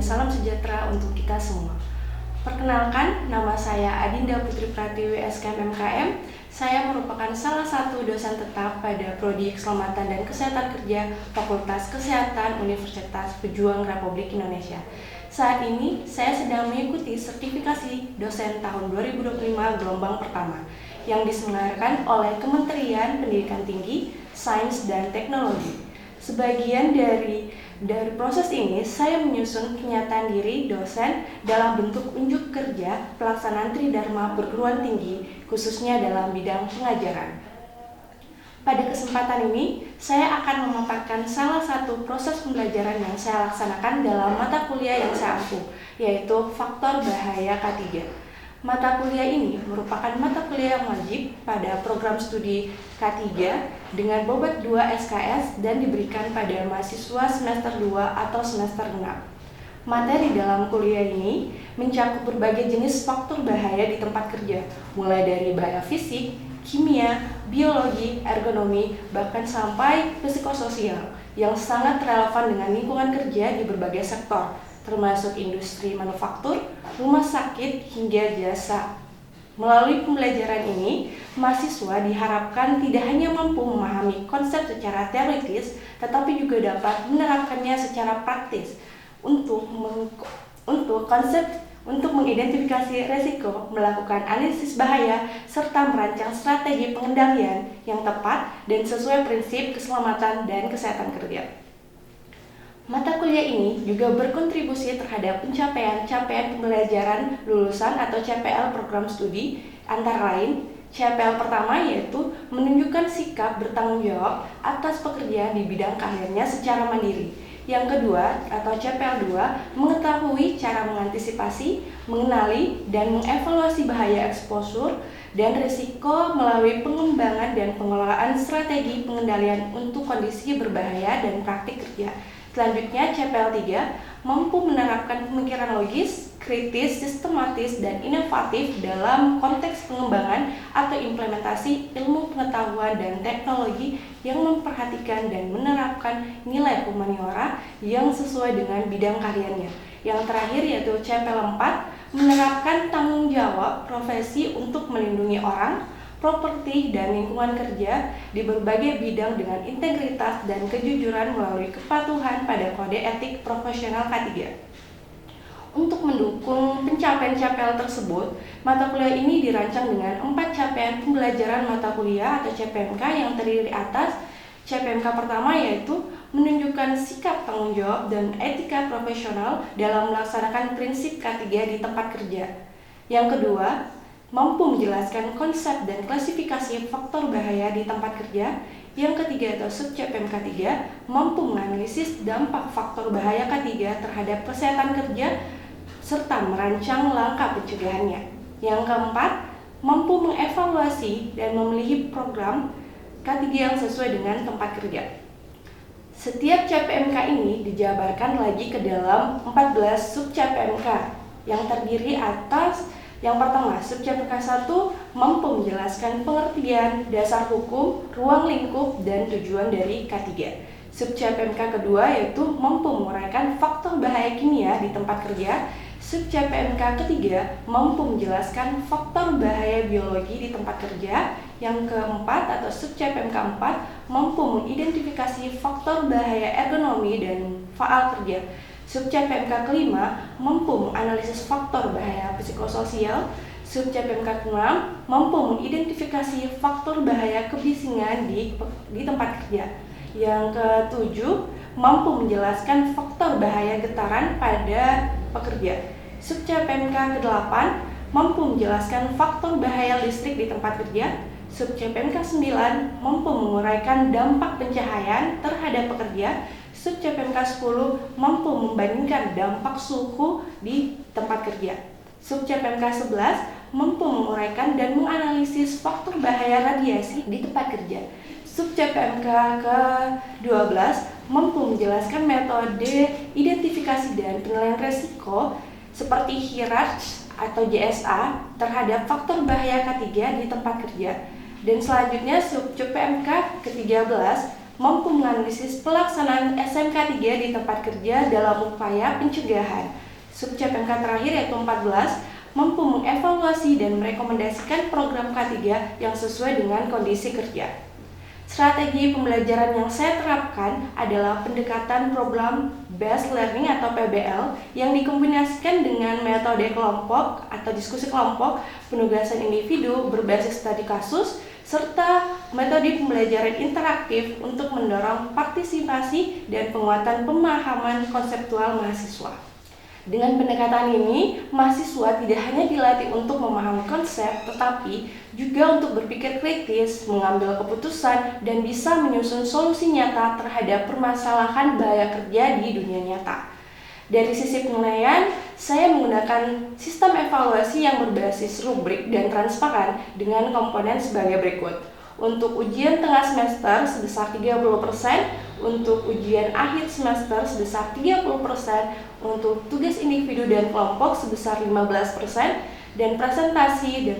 salam sejahtera untuk kita semua. Perkenalkan, nama saya Adinda Putri Pratiwi SKM MKM. Saya merupakan salah satu dosen tetap pada Prodi Keselamatan dan Kesehatan Kerja Fakultas Kesehatan Universitas Pejuang Republik Indonesia. Saat ini, saya sedang mengikuti sertifikasi dosen tahun 2025 gelombang pertama yang diselenggarakan oleh Kementerian Pendidikan Tinggi, Sains dan Teknologi. Sebagian dari proses ini, saya menyusun kenyataan diri dosen dalam bentuk unjuk kerja pelaksanaan Tridharma perguruan tinggi, khususnya dalam bidang pengajaran. Pada kesempatan ini, saya akan memaparkan salah satu proses pembelajaran yang saya laksanakan dalam mata kuliah yang saya ampuh, yaitu faktor bahaya K3. Mata kuliah ini merupakan mata kuliah yang wajib pada program studi K3 dengan bobot 2 SKS dan diberikan pada mahasiswa semester 2 atau semester 6. Materi dalam kuliah ini mencakup berbagai jenis faktor bahaya di tempat kerja, mulai dari bahaya fisik, kimia, biologi, ergonomi, bahkan sampai psikososial yang sangat relevan dengan lingkungan kerja di berbagai sektor, termasuk industri manufaktur, rumah sakit, hingga jasa. Melalui pembelajaran ini, mahasiswa diharapkan tidak hanya mampu memahami konsep secara teoritis, tetapi juga dapat menerapkannya secara praktis untuk mengidentifikasi resiko, melakukan analisis bahaya, serta merancang strategi pengendalian yang tepat dan sesuai prinsip keselamatan dan kesehatan kerja. Mata kuliah ini juga berkontribusi terhadap pencapaian pembelajaran lulusan atau CPL program studi, antara lain CPL pertama yaitu menunjukkan sikap bertanggung jawab atas pekerjaan di bidang keahliannya secara mandiri. Yang kedua atau CPL 2 mengetahui cara mengantisipasi, mengenali, dan mengevaluasi bahaya eksposur dan risiko melalui pengembangan dan pengelolaan strategi pengendalian untuk kondisi berbahaya dan praktik kerja. Selanjutnya, CPL 3 mampu menerapkan pemikiran logis, kritis, sistematis, dan inovatif dalam konteks pengembangan atau implementasi ilmu pengetahuan dan teknologi yang memperhatikan dan menerapkan nilai humaniora yang sesuai dengan bidang keahliannya. Yang terakhir yaitu CPL 4 menerapkan tanggung jawab profesi untuk melindungi orang, properti, dan lingkungan kerja di berbagai bidang dengan integritas dan kejujuran melalui kepatuhan pada kode etik profesional K3. Untuk mendukung pencapaian CPL tersebut, mata kuliah ini dirancang dengan 4 capaian pembelajaran mata kuliah atau CPMK yang terdiri atas CPMK pertama yaitu menunjukkan sikap tanggung jawab dan etika profesional dalam melaksanakan prinsip K3 di tempat kerja. Yang kedua, mampu menjelaskan konsep dan klasifikasi faktor bahaya di tempat kerja. Yang ketiga atau sub-CPMK 3 mampu menganalisis dampak faktor bahaya K3 terhadap kesehatan kerja serta merancang langkah pencegahannya. Yang keempat, mampu mengevaluasi dan memilih program K3 yang sesuai dengan tempat kerja. Setiap CPMK ini dijabarkan lagi ke dalam 14 sub-CPMK yang terdiri atas yang pertama, sub-CPMK 1 mampu menjelaskan pengertian, dasar hukum, ruang lingkup, dan tujuan dari K3. Sub-CPMK kedua yaitu mampu menguraikan faktor bahaya kimia di tempat kerja. Sub-CPMK ketiga mampu menjelaskan faktor bahaya biologi di tempat kerja. Yang keempat atau sub-CPMK 4 mampu mengidentifikasi faktor bahaya ergonomi dan faal kerja. Sub-CPMK kelima mampu menganalisis faktor bahaya psikososial. Sub-CPMK keenam mampu mengidentifikasi faktor bahaya kebisingan di tempat kerja. Yang ketujuh mampu menjelaskan faktor bahaya getaran pada pekerja. Sub-CPMK ke-8 mampu menjelaskan faktor bahaya listrik di tempat kerja. Sub-CPMK 9 mampu menguraikan dampak pencahayaan terhadap pekerja. Sub-CPMK 10 mampu membandingkan dampak suhu di tempat kerja. Sub-CPMK 11 mampu menguraikan dan menganalisis faktor bahaya radiasi di tempat kerja. Sub-CPMK ke-12 mampu menjelaskan metode identifikasi dan penilaian risiko seperti hierarki atau JSA terhadap faktor bahaya K3 di tempat kerja. Dan selanjutnya sub-CPMK ke-13 mampu menganalisis pelaksanaan SMK 3 di tempat kerja dalam upaya pencegahan. Subcap MK terakhir yaitu 14, mampu mengevaluasi dan merekomendasikan program K3 yang sesuai dengan kondisi kerja. Strategi pembelajaran yang saya terapkan adalah pendekatan problem based learning atau PBL yang dikombinasikan dengan metode kelompok atau diskusi kelompok, penugasan individu berbasis studi kasus, serta metode pembelajaran interaktif untuk mendorong partisipasi dan penguatan pemahaman konseptual mahasiswa. Dengan pendekatan ini, mahasiswa tidak hanya dilatih untuk memahami konsep, tetapi juga untuk berpikir kritis, mengambil keputusan, dan bisa menyusun solusi nyata terhadap permasalahan bahaya kerja di dunia nyata. Dari sisi penilaian, saya menggunakan sistem evaluasi yang berbasis rubrik dan transparan dengan komponen sebagai berikut. Untuk ujian tengah semester sebesar 30%, untuk ujian akhir semester sebesar 30%, untuk tugas individu dan kelompok sebesar 15%, dan presentasi dan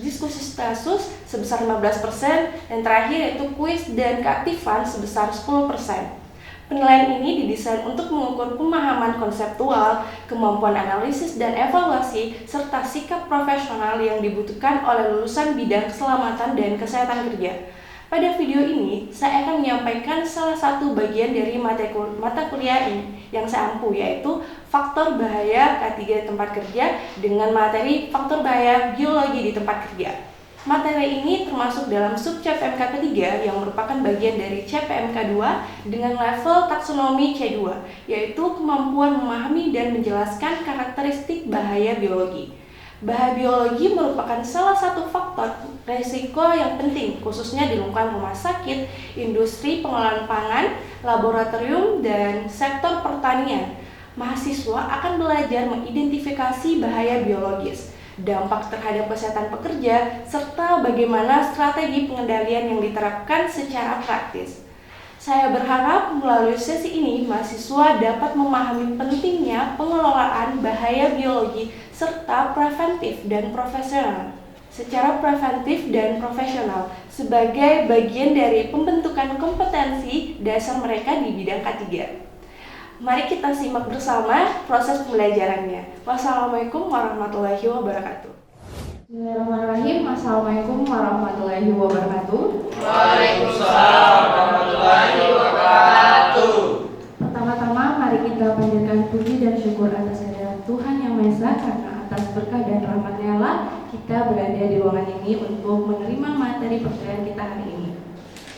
diskusi kasus sebesar 15%, dan terakhir yaitu kuis dan keaktifan sebesar 10%. Penilaian ini didesain untuk mengukur pemahaman konseptual, kemampuan analisis dan evaluasi, serta sikap profesional yang dibutuhkan oleh lulusan bidang keselamatan dan kesehatan kerja. Pada video ini, saya akan menyampaikan salah satu bagian dari mata kuliah ini yang saya ampu, yaitu faktor bahaya K3 di tempat kerja dengan materi faktor bahaya biologi di tempat kerja. Materi ini termasuk dalam subcap MK ketiga yang merupakan bagian dari CPMK 2 dengan level taksonomi C2, yaitu kemampuan memahami dan menjelaskan karakteristik bahaya biologi. Bahaya biologi merupakan salah satu faktor risiko yang penting, khususnya di lingkungan rumah sakit, industri pengolahan pangan, laboratorium, dan sektor pertanian. Mahasiswa akan belajar mengidentifikasi bahaya biologis, dampak terhadap kesehatan pekerja, serta bagaimana strategi pengendalian yang diterapkan secara praktis. Saya berharap melalui sesi ini, mahasiswa dapat memahami pentingnya pengelolaan bahaya biologi serta preventif dan profesional. Secara preventif dan profesional sebagai bagian dari pembentukan kompetensi dasar mereka di bidang K3. Mari kita simak bersama proses pembelajarannya. Wassalamualaikum warahmatullahi wabarakatuh. Bismillahirrahmanirrahim. Assalamualaikum warahmatullahi wabarakatuh. Waalaikumsalam warahmatullahi wabarakatuh. Pertama-tama mari kita panjatkan puji dan syukur atas kehadirat Tuhan Yang Maha Esa, karena atas berkah dan rahmat-Nya lah kita berada di ruangan ini untuk menerima materi perkuliahan kita hari ini.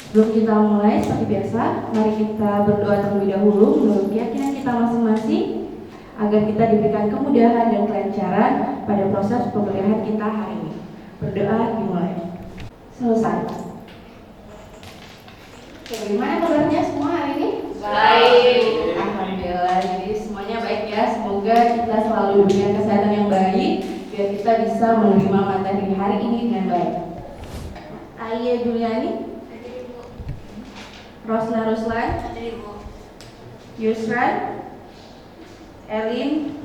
Sebelum kita mulai, seperti biasa, mari kita berdoa terlebih dahulu menurut keyakinan kita masing-masing agar kita diberikan kemudahan dan kelancaran pada proses perkuliahan kita hari ini. Berdoa dimulai. Selesai. Oke, bagaimana kabarnya semua hari ini? Baik. Alhamdulillah, jadi semuanya baik ya. Semoga kita selalu diberikan kesehatan yang baik biar kita bisa menerima materi hari ini dengan baik. Aya Juliani, Rosna Ruslan, Yusran, Elin,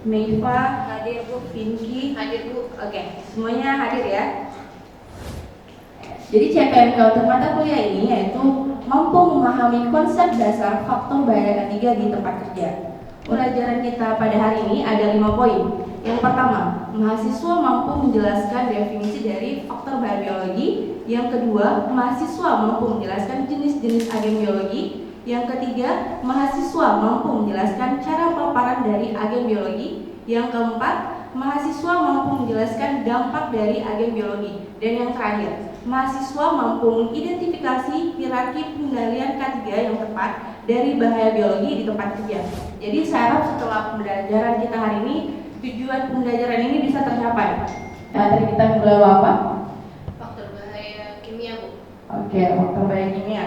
Meifa, Hadir Bu. Pinky, Hadir Bu. Oke, semuanya hadir ya. Jadi CPMK untuk mata kuliah ini yaitu mampu memahami konsep dasar faktor bahaya K3 di tempat kerja. Pelajaran kita pada hari ini ada 5 poin. Yang pertama, mahasiswa mampu menjelaskan definisi dari faktor bahaya biologi. Yang kedua, mahasiswa mampu menjelaskan jenis-jenis agen biologi. Yang ketiga, mahasiswa mampu menjelaskan cara paparan dari agen biologi. Yang keempat, mahasiswa mampu menjelaskan dampak dari agen biologi. Dan yang terakhir, mahasiswa mampu mengidentifikasi hierarki pengendalian K3 yang tepat dari bahaya biologi di tempat kerja. Jadi saya harap setelah pembelajaran kita hari ini, tujuan pembelajaran ini bisa tercapai. Materi kita mulai apa? Faktor bahaya kimia Bu. Oke, faktor bahaya kimia.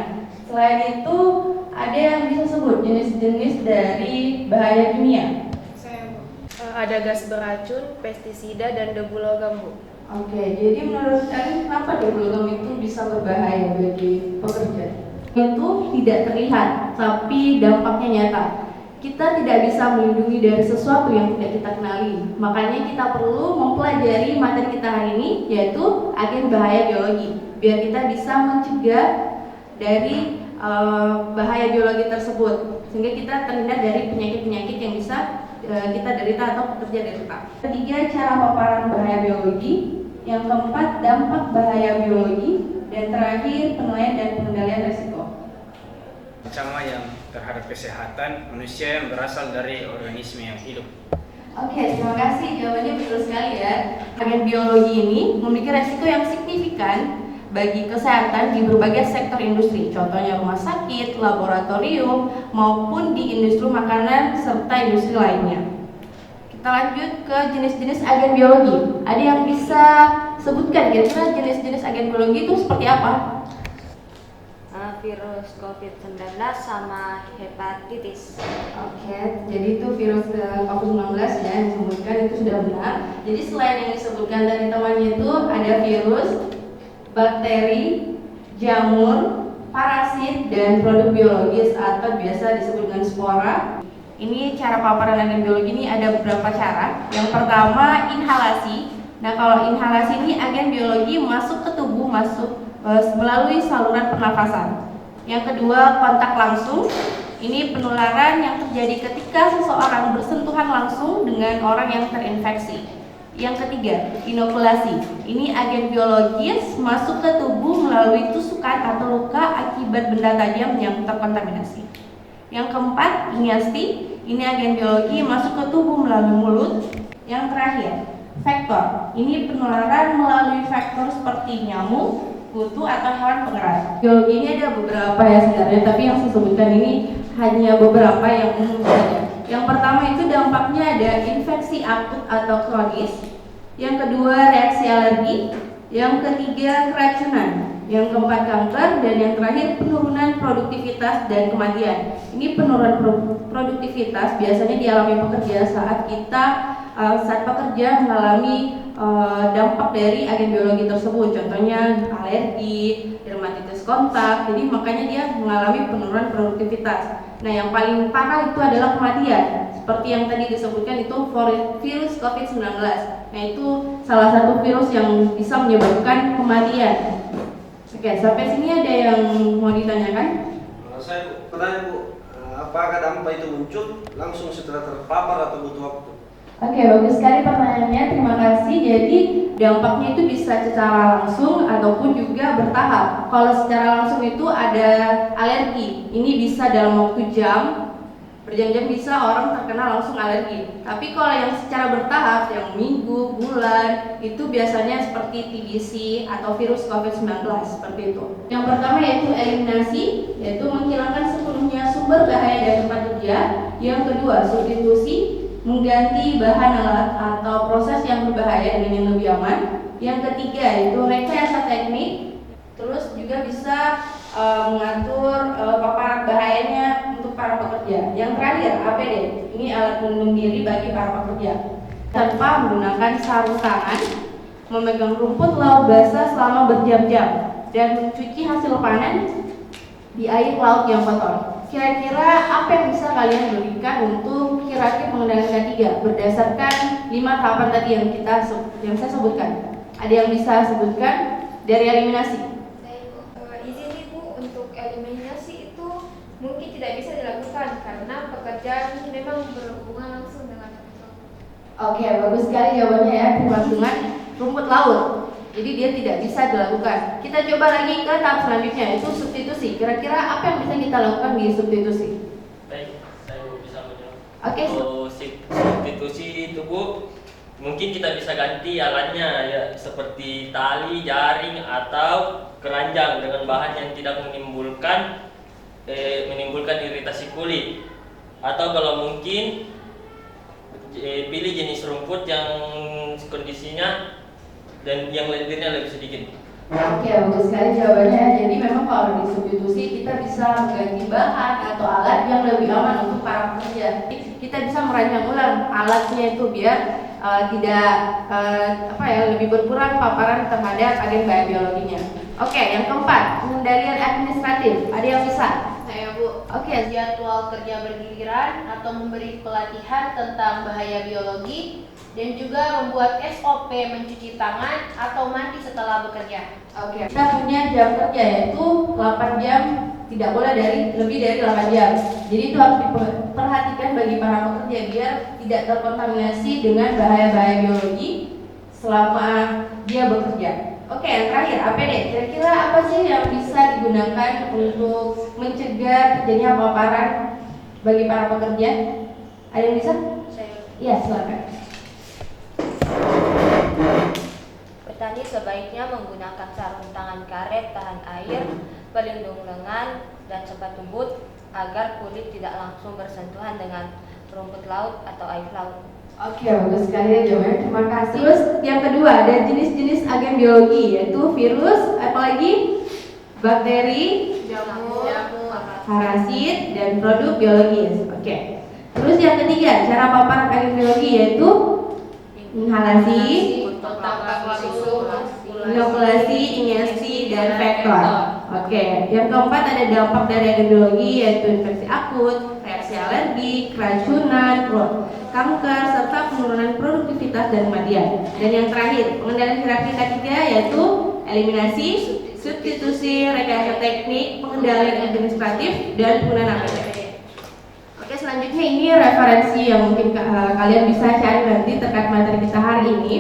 Selain itu, ada yang bisa sebut jenis-jenis dari bahaya kimia? Saya Bu. Ada gas beracun, pestisida, dan debu logam Bu. Oke, jadi menurut kalian kenapa debu logam itu bisa berbahaya bagi pekerja? Itu tidak terlihat, tapi dampaknya nyata. Kita tidak bisa melindungi dari sesuatu yang tidak kita kenali. Makanya kita perlu mempelajari materi kita hari ini, yaitu agen bahaya biologi, biar kita bisa mencegah dari bahaya biologi tersebut, sehingga kita terhindar dari penyakit-penyakit yang bisa kita derita atau pekerja derita. Ketiga, cara paparan bahaya biologi. Yang keempat, dampak bahaya biologi. Dan terakhir, penilaian dan pengendalian risiko. Ancaman yang terhadap kesehatan manusia yang berasal dari organisme yang hidup. Oke, terima kasih. Jawabannya betul sekali ya. Agen biologi ini memiliki resiko yang signifikan bagi kesehatan di berbagai sektor industri, contohnya rumah sakit, laboratorium, maupun di industri makanan serta industri lainnya. Kita lanjut ke jenis-jenis agen biologi. Ada yang bisa sebutkan kira-kira jenis-jenis agen biologi itu seperti apa? Virus COVID-19 sama hepatitis. Oke, jadi itu virus COVID-19 ya yang disebutkan itu sudah benar. Jadi selain yang disebutkan dari temannya itu ada virus, bakteri, jamur, parasit, dan produk biologis atau biasa disebut dengan spora. Ini cara paparan agen biologi ini ada beberapa cara. Yang pertama, inhalasi. Nah, kalau inhalasi ini agen biologi masuk ke tubuh, melalui saluran pernafasan. Yang kedua, kontak langsung. Ini penularan yang terjadi ketika seseorang bersentuhan langsung dengan orang yang terinfeksi. Yang ketiga, inokulasi. Ini agen biologis masuk ke tubuh melalui tusukan atau luka akibat benda tajam yang terkontaminasi. Yang keempat, iniasti. Ini agen biologi masuk ke tubuh melalui mulut. Yang terakhir, vektor. Ini penularan melalui vektor seperti nyamuk, kutu, atau hewan pengerat. Biologi ini ada beberapa ya sebenarnya, tapi yang saya sebutkan ini hanya beberapa yang umum saja. Yang pertama itu dampaknya ada infeksi akut atau kronis. Yang kedua, reaksi alergi. Yang ketiga, keracunan. Yang keempat, kanker. Dan yang terakhir, penurunan produktivitas dan kematian. Ini penurunan produktivitas biasanya dialami pekerja saat pekerja mengalami dampak dari agen biologi tersebut, contohnya alergi, dermatitis kontak. Jadi makanya dia mengalami penurunan produktivitas. Nah, yang paling parah itu adalah kematian. Seperti yang tadi disebutkan itu virus COVID-19. Nah, itu salah satu virus yang bisa menyebabkan kematian. Oke, sampai sini ada yang mau ditanyakan? Saya bertanya Bu, apakah dampak itu muncul langsung setelah terpapar atau butuh waktu? Oke, bagus sekali pertanyaannya, terima kasih. Jadi dampaknya itu bisa secara langsung ataupun juga bertahap. Kalau secara langsung itu ada alergi, ini bisa dalam waktu jam, berjam-jam bisa orang terkena langsung alergi. Tapi kalau yang secara bertahap, yang minggu, bulan, itu biasanya seperti TBC atau virus COVID-19 seperti itu. Yang pertama yaitu eliminasi, yaitu menghilangkan sepenuhnya sumber bahaya dari tempat kerja. Yang kedua, substitusi, mengganti bahan alat atau proses yang berbahaya dengan yang lebih aman. Yang ketiga yaitu rekayasa teknik. Terus juga bisa mengatur paparan bahayanya untuk para pekerja. Yang terakhir, APD. Ini alat pelindung diri bagi para pekerja. Tanpa menggunakan sarung tangan, memegang rumput laut basah selama berjam-jam, dan mencuci hasil panen di air laut yang kotor. Kira-kira apa yang bisa kalian berikan untuk kira-kira pengendalian K3 berdasarkan 5 tahapan tadi yang saya sebutkan? Ada yang bisa sebutkan dari eliminasi? Izin Ibu, untuk eliminasi itu mungkin tidak bisa dilakukan karena pekerjaan memang berhubungan langsung dengan rumput. Oke, bagus sekali jawabannya ya, dengan rumput laut. Jadi dia tidak bisa dilakukan. Kita coba lagi ke tahap selanjutnya, yaitu substitusi. Kira-kira apa yang bisa kita lakukan di substitusi? Baik, saya bisa menjawab. Oke. Substitusi itu Bu, mungkin kita bisa ganti alatnya ya, seperti tali, jaring, atau keranjang dengan bahan yang tidak menimbulkan iritasi kulit. Atau kalau mungkin pilih jenis rumput yang kondisinya dan yang lendirnya lebih sedikit. Oke, bagus sekali jawabannya. Jadi memang kalau di substitusi kita bisa mengganti bahan atau alat yang lebih aman untuk para pekerja. Kita bisa merancang ulang alatnya itu biar lebih berkurang paparan terhadap agen bahaya biologinya. Oke, yang keempat, pengendalian administratif. Ada yang bisa? Saya Bu. Oke. Jadwal kerja bergiliran atau memberi pelatihan tentang bahaya biologi, dan juga membuat SOP mencuci tangan atau mandi setelah bekerja. Oke. Kita punya jam kerja yaitu 8 jam, tidak boleh lebih dari 8 jam. Jadi itu harus diperhatikan bagi para pekerja biar tidak terkontaminasi dengan bahaya-bahaya biologi selama dia bekerja. Oke, yang terakhir APD. Kira-kira apa sih yang bisa digunakan untuk mencegah terjadinya paparan bagi para pekerja? Ada yang bisa? Iya, silakan. Petani sebaiknya menggunakan sarung tangan karet tahan air, pelindung lengan, dan sepatu boot agar kulit tidak langsung bersentuhan dengan rumput laut atau air laut. Oke, bagus sekali ya jawabannya. Terima kasih. Terus yang kedua ada jenis-jenis agen biologi yaitu virus, apalagi bakteri, Jamur, parasit, dan produk biologis. Oke. Terus yang ketiga cara paparan agen biologi yaitu inhalasi, kontak langsung, inokulasi, injeksi, dan vektor. Oke. Yang keempat ada dampak dari agen biologi yaitu infeksi akut, reaksi alergi, keracunan, kanker, serta penurunan produktivitas dan kematian. Dan yang terakhir, pengendalian hierarki ketiga yaitu eliminasi, substitusi, rekayasa teknik, pengendalian administratif, dan penggunaan APD. Oke, selanjutnya ini referensi yang mungkin kalian bisa cari nanti terkait materi kita hari ini.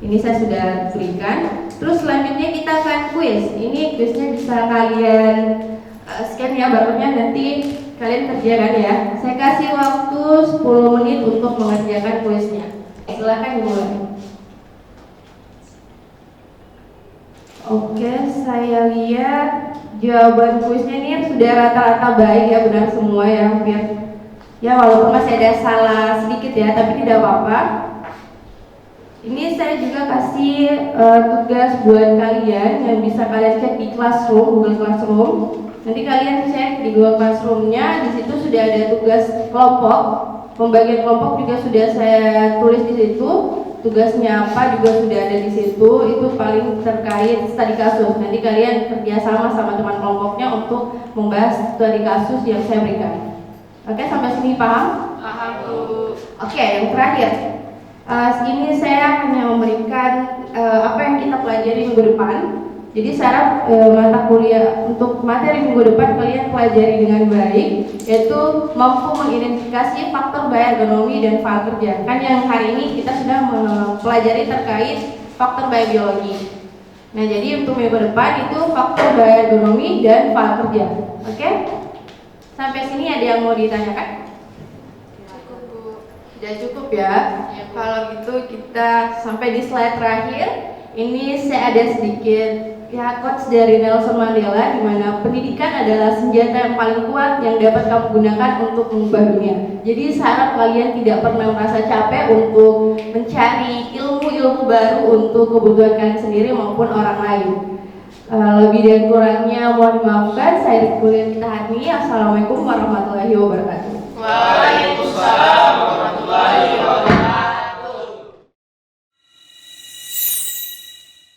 Ini saya sudah berikan. Terus selanjutnya kita akan kuis. Ini kuisnya bisa kalian scan ya barcode-nya, nanti kalian kerjakan ya. Saya kasih waktu 10 menit untuk mengerjakan kuisnya. Silakan dimulai. Oke, saya lihat jawaban kuisnya ini sudah rata-rata baik ya, benar semua ya hampir. Ya walaupun masih ada salah sedikit ya, tapi tidak apa-apa. Ini saya juga kasih tugas buat kalian yang bisa kalian cek di Classroom, Google Classroom. Nanti kalian cek di Google Classroom-nya, di situ sudah ada tugas kelompok. Pembagian kelompok juga sudah saya tulis di situ. Tugasnya apa juga sudah ada di situ. Itu paling terkait studi kasus. Nanti kalian kerja sama teman kelompoknya untuk membahas studi kasus yang saya berikan. Oke, sampai sini paham? Paham, Bu. Oke, yang terakhir. Ini saya hanya memberikan apa yang kita pelajari minggu depan. Jadi syarat mata kuliah untuk materi minggu depan kalian pelajari dengan baik, yaitu mampu mengidentifikasi faktor bahaya ergonomi dan file kerja. Kan yang hari ini kita sudah mempelajari terkait faktor bahaya biologi. Nah, jadi untuk minggu depan itu faktor bahaya ergonomi dan file kerja. Oke? Sampai sini ada yang mau ditanyakan? Cukup, Bu. Sudah cukup ya. Kalau gitu kita sampai di slide terakhir. Ini saya ada sedikit quotes dari Nelson Mandela, di mana pendidikan adalah senjata yang paling kuat yang dapat kamu gunakan untuk mengubah dunia. Jadi saya harap kalian tidak pernah merasa capek untuk mencari ilmu-ilmu baru untuk kebutuhan kalian sendiri maupun orang lain. Lebih dan kurangnya mohon dimaafkan. Saya di kuliah kita hari ini. Assalamualaikum warahmatullahi wabarakatuh.